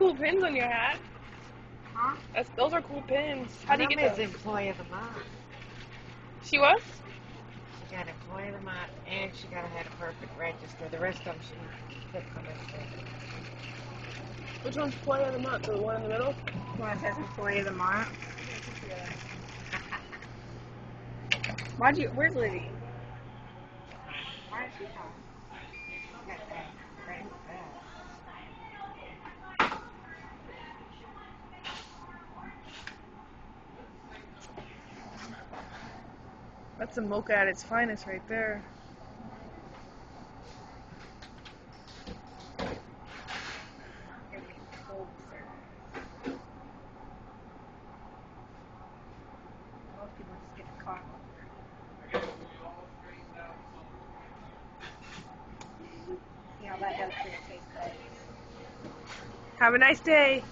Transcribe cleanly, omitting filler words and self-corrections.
cool pins on your hat. Huh? Those are cool pins. How do you get those? Employee of the month. She was? She got employee of the month, and she got to have a perfect register. The rest of them she picked from this. Which one's employee of the month? The one in the middle? The one that says employee of the month. Where's Liddy? Why is she talking? That's a mocha at its finest right there. Most people just get the coffee. You know, that does taste good. Have a nice day.